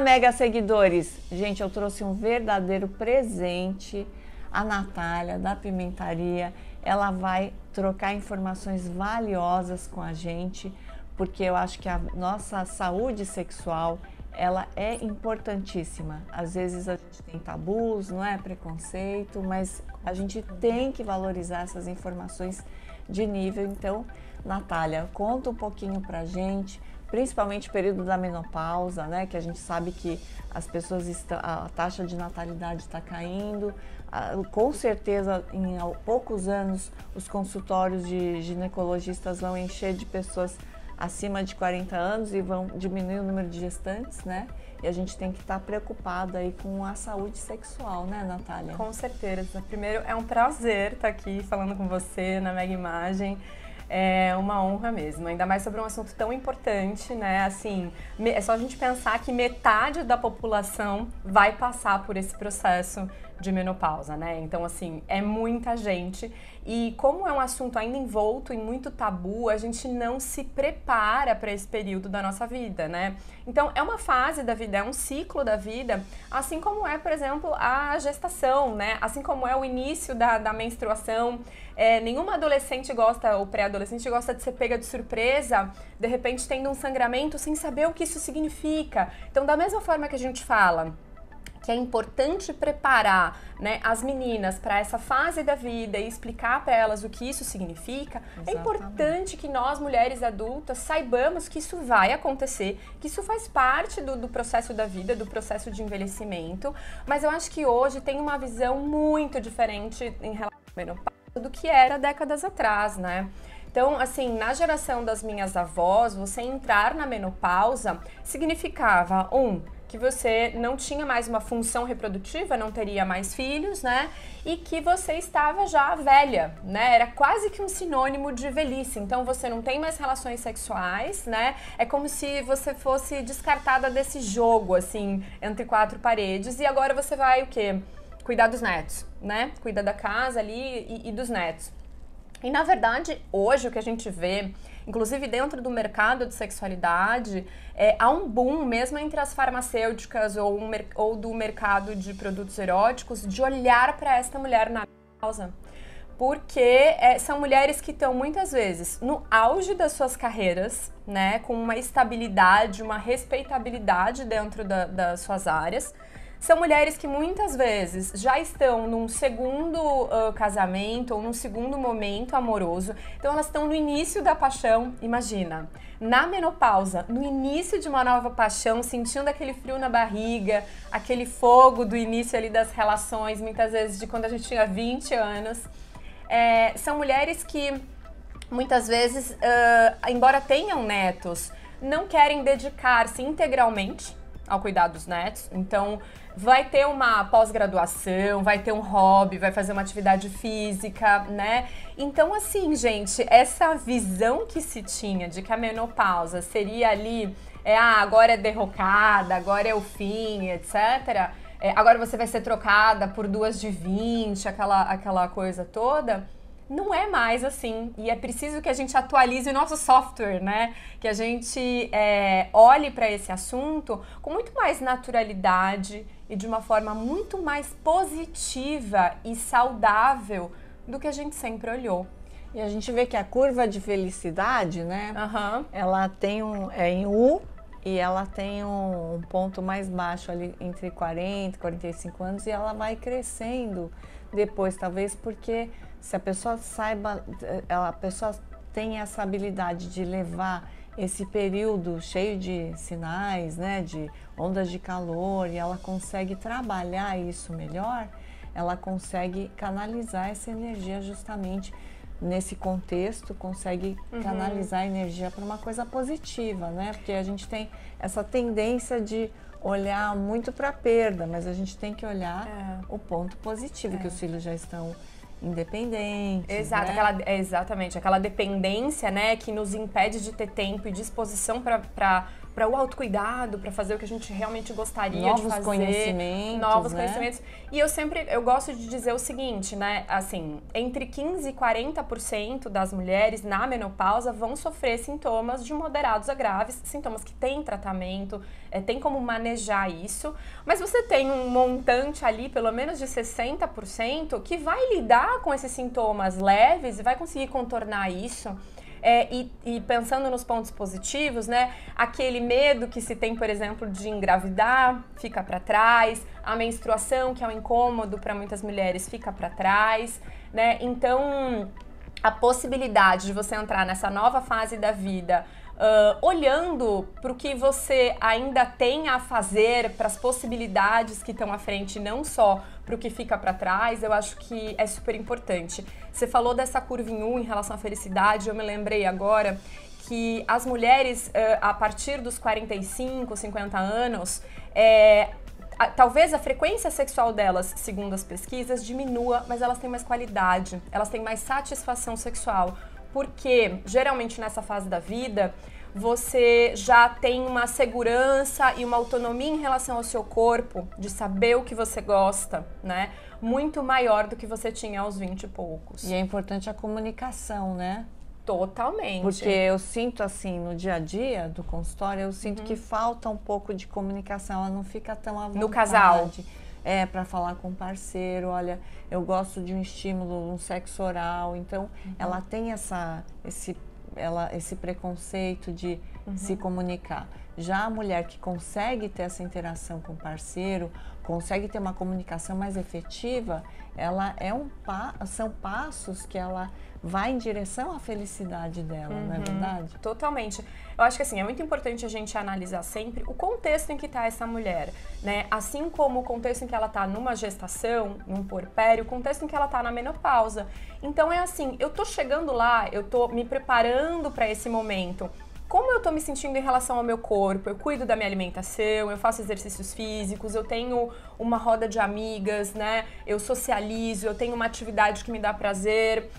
Olá, mega seguidores! Gente, eu trouxe um verdadeiro presente. A Natália, da Pimentaria, ela vai trocar informações valiosas com a gente, porque eu acho que a nossa saúde sexual, ela é importantíssima. Às vezes a gente tem tabus, não é? Preconceito, mas a gente tem que valorizar essas informações de nível. Então, Natália, conta um pouquinho pra gente, principalmente o período da menopausa, né? Que a gente sabe que as pessoas a taxa de natalidade está caindo. Com certeza, em poucos anos, os consultórios de ginecologistas vão encher de pessoas acima de 40 anos e vão diminuir o número de gestantes, né? E a gente tem que estar preocupado aí com a saúde sexual, né, Natália? Com certeza. Primeiro, é um prazer estar aqui falando com você na Mega Imagem. É uma honra mesmo, ainda mais sobre um assunto tão importante, né? Assim, é só a gente pensar que metade da população vai passar por esse processo de menopausa, né? Então, assim, é muita gente. E como é um assunto ainda envolto em muito tabu, a gente não se prepara para esse período da nossa vida, né? Então, é uma fase da vida, é um ciclo da vida, assim como é, por exemplo, a gestação, né? Assim como é o início da menstruação. Nenhuma adolescente gosta, ou pré-adolescente gosta de ser pega de surpresa, de repente tendo um sangramento sem saber o que isso significa. Então, da mesma forma que a gente fala que é importante preparar, né, as meninas para essa fase da vida e explicar para elas o que isso significa, é importante que nós, mulheres adultas, saibamos que isso vai acontecer, que isso faz parte do processo da vida, do processo de envelhecimento, mas eu acho que hoje tem uma visão muito diferente em relação à menopausa do que era décadas atrás, né? Então, assim, na geração das minhas avós, você entrar na menopausa significava, que você não tinha mais uma função reprodutiva, não teria mais filhos, né? E que você estava já velha, né? Era quase que um sinônimo de velhice. Então, você não tem mais relações sexuais, né? É como se você fosse descartada desse jogo, assim, entre quatro paredes. E agora você vai, o quê? Cuidar dos netos, né? Cuida da casa ali e dos netos. E, na verdade, hoje o que a gente vê, inclusive dentro do mercado de sexualidade, há um boom, mesmo entre as farmacêuticas ou do mercado de produtos eróticos, de olhar para esta mulher na menopausa. Porque são mulheres que estão, muitas vezes, no auge das suas carreiras, né, com uma estabilidade, uma respeitabilidade dentro das suas áreas. São mulheres que muitas vezes já estão num segundo casamento ou num segundo momento amoroso. Então elas estão no início da paixão, imagina, na menopausa, no início de uma nova paixão, sentindo aquele frio na barriga, aquele fogo do início ali das relações, muitas vezes de quando a gente tinha 20 anos. São mulheres que muitas vezes, embora tenham netos, não querem dedicar-se integralmente ao cuidado dos netos, então vai ter uma pós-graduação, vai ter um hobby, vai fazer uma atividade física, né? Então, assim, gente, essa visão que se tinha de que a menopausa seria ali, agora é derrocada, agora é o fim, etc. Agora você vai ser trocada por duas de 20, aquela coisa toda. Não é mais assim, e é preciso que a gente atualize o nosso software, né? Que a gente olhe para esse assunto com muito mais naturalidade e de uma forma muito mais positiva e saudável do que a gente sempre olhou. E a gente vê que a curva de felicidade, né? Ela tem em U e ela tem um ponto mais baixo ali entre 40 e 45 anos e ela vai crescendo depois, talvez porque se a pessoa a pessoa tem essa habilidade de levar esse período cheio de sinais, né, de ondas de calor, e ela consegue trabalhar isso melhor, ela consegue canalizar essa energia justamente nesse contexto, consegue canalizar a energia para uma coisa positiva, né? Porque a gente tem essa tendência de olhar muito para a perda, mas a gente tem que olhar o ponto positivo, que os filhos já estão independentes. Exato, né? Exatamente, aquela dependência, né, que nos impede de ter tempo e disposição para para o autocuidado, para fazer o que a gente realmente gostaria de fazer. Novos conhecimentos, novos né? conhecimentos. E eu gosto de dizer o seguinte, né? Assim, entre 15% e 40% das mulheres na menopausa vão sofrer sintomas de moderados a graves, sintomas que têm tratamento, tem como manejar isso, mas você tem um montante ali, pelo menos de 60%, que vai lidar com esses sintomas leves e vai conseguir contornar isso. E pensando nos pontos positivos, né? Aquele medo que se tem, por exemplo, de engravidar, fica para trás. A menstruação, que é um incômodo para muitas mulheres, fica para trás, né? Então, a possibilidade de você entrar nessa nova fase da vida olhando para o que você ainda tem a fazer, para as possibilidades que estão à frente, não só para o que fica para trás, eu acho que é super importante. Você falou dessa curva em U em relação à felicidade, eu me lembrei agora que as mulheres, a partir dos 45, 50 anos, talvez a frequência sexual delas, segundo as pesquisas, diminua, mas elas têm mais qualidade, elas têm mais satisfação sexual. Porque, geralmente, nessa fase da vida, você já tem uma segurança e uma autonomia em relação ao seu corpo, de saber o que você gosta, né? Muito maior do que você tinha aos 20 e poucos. E é importante a comunicação, né? Totalmente. Porque eu sinto assim, no dia a dia do consultório, eu sinto que falta um pouco de comunicação, ela não fica tão à vontade. No casal. Para falar com o parceiro, olha, eu gosto de um estímulo, um sexo oral, então ela tem esse preconceito de se comunicar. Já a mulher que consegue ter essa interação com o parceiro, consegue ter uma comunicação mais efetiva, ela são passos que ela vai em direção à felicidade dela, não é verdade? Totalmente. Eu acho que assim, é muito importante a gente analisar sempre o contexto em que está essa mulher, né? Assim como o contexto em que ela está numa gestação, num puerpério, o contexto em que ela está na menopausa. Então é assim, eu tô chegando lá, eu tô me preparando para esse momento. Como eu tô me sentindo em relação ao meu corpo? Eu cuido da minha alimentação, eu faço exercícios físicos, eu tenho uma roda de amigas, né? Eu socializo, eu tenho uma atividade que me dá prazer.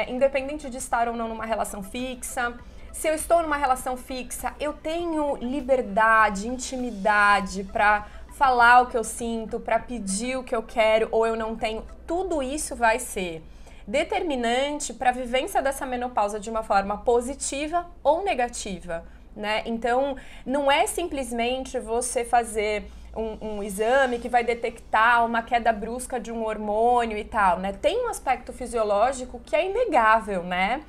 Independente de estar ou não numa relação fixa. Se eu estou numa relação fixa, eu tenho liberdade, intimidade para falar o que eu sinto, para pedir o que eu quero ou eu não tenho. Tudo isso vai ser determinante para a vivência dessa menopausa de uma forma positiva ou negativa, né? Então, não é simplesmente você fazer um exame que vai detectar uma queda brusca de um hormônio e tal, né? Tem um aspecto fisiológico que é inegável, né?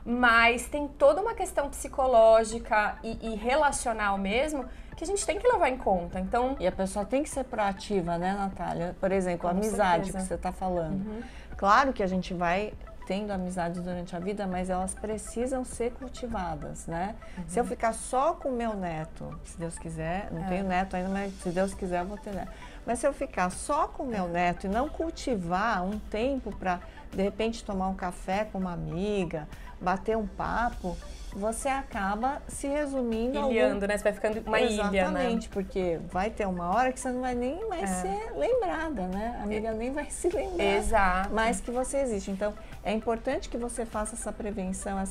Mas tem toda uma questão psicológica e relacional mesmo que a gente tem que levar em conta. Então, e a pessoa tem que ser proativa, né, Natália? Por exemplo, a amizade que você está falando. Claro que a gente vai tendo amizades durante a vida, mas elas precisam ser cultivadas, né? Se eu ficar só com o meu neto, se Deus quiser, não tenho neto ainda, mas se Deus quiser eu vou ter neto. Mas se eu ficar só com o meu neto e não cultivar um tempo para, de repente, tomar um café com uma amiga, bater um papo, você acaba se resumindo ilhando, né? Você vai ficando uma ilha, né? Exatamente, porque vai ter uma hora que você não vai nem mais ser lembrada, né? A amiga nem vai se lembrar. Exato. Mas que você existe. Então, é importante que você faça essa prevenção,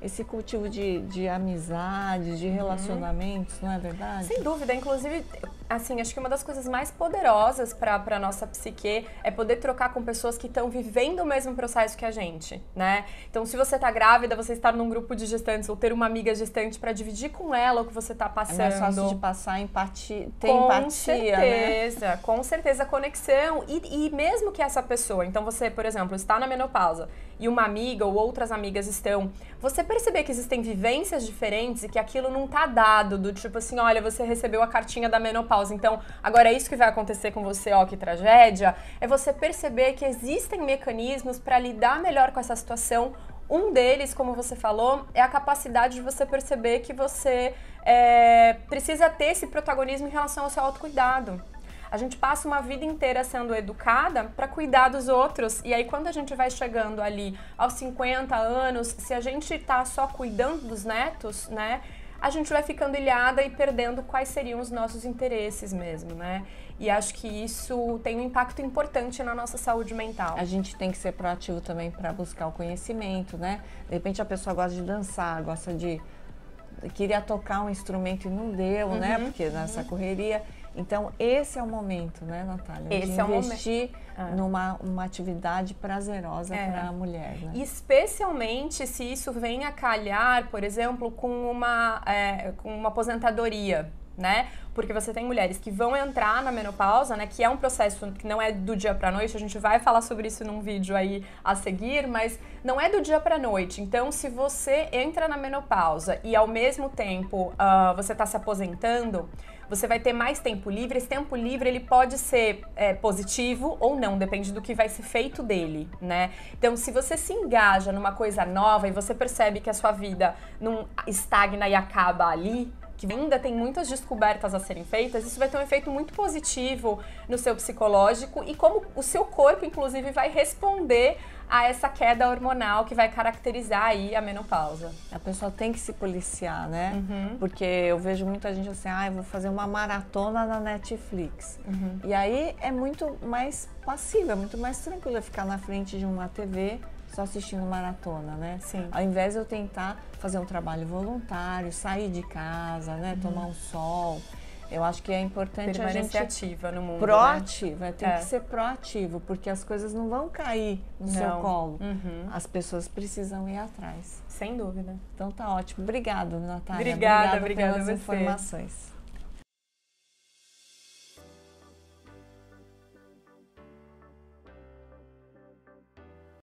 esse cultivo de amizades, de relacionamentos, não é verdade? Sem dúvida. Inclusive, assim, acho que uma das coisas mais poderosas para a nossa psique é poder trocar com pessoas que estão vivendo o mesmo processo que a gente, né? Então, se você está grávida, você estar num grupo de gestantes ou ter uma amiga gestante para dividir com ela o que você está passando. É mais fácil de passar empatia, ter com empatia, certeza, né? Com certeza, conexão. E mesmo que essa pessoa, então você, por exemplo, está na menopausa e uma amiga ou outras amigas estão, você perceber que existem vivências diferentes e que aquilo não tá dado, do tipo assim, olha, você recebeu a cartinha da menopausa, então agora é isso que vai acontecer com você, ó, que tragédia, é você perceber que existem mecanismos para lidar melhor com essa situação. Um deles, como você falou, é a capacidade de você perceber que você precisa ter esse protagonismo em relação ao seu autocuidado. A gente passa uma vida inteira sendo educada para cuidar dos outros. E aí, quando a gente vai chegando ali aos 50 anos, se a gente tá só cuidando dos netos, né? A gente vai ficando ilhada e perdendo quais seriam os nossos interesses mesmo, né? E acho que isso tem um impacto importante na nossa saúde mental. A gente tem que ser proativo também para buscar o conhecimento, né? De repente a pessoa gosta de dançar, gosta de queria tocar um instrumento e não deu, né? Porque nessa correria. Então, esse é o momento, né, Natália? Esse de é o investir numa uma atividade prazerosa para a mulher, né? Especialmente se isso vem a calhar, por exemplo, com uma aposentadoria, né? Porque você tem mulheres que vão entrar na menopausa, né? Que é um processo que não é do dia pra noite. A gente vai falar sobre isso num vídeo aí a seguir, mas não é do dia pra noite. Então, se você entra na menopausa e ao mesmo tempo você tá se aposentando, você vai ter mais tempo livre. Esse tempo livre, ele pode ser positivo ou não, depende do que vai ser feito dele, né? Então, se você se engaja numa coisa nova e você percebe que a sua vida não estagna e acaba ali, que ainda tem muitas descobertas a serem feitas, isso vai ter um efeito muito positivo no seu psicológico e como o seu corpo, inclusive, vai responder a essa queda hormonal que vai caracterizar aí a menopausa. A pessoa tem que se policiar, né? Porque eu vejo muita gente assim, eu vou fazer uma maratona na Netflix. E aí é muito mais passivo, é muito mais tranquilo ficar na frente de uma TV só assistindo maratona, né? Sim. Ao invés de eu tentar fazer um trabalho voluntário, sair de casa, né? Tomar um sol. Eu acho que é importante a gente permanecer ativa no mundo, proativa, né? Tem que ser proativo, porque as coisas não vão cair no seu colo. As pessoas precisam ir atrás. Sem dúvida. Então tá ótimo. Obrigada, Natália. Obrigada pelas a você. informações.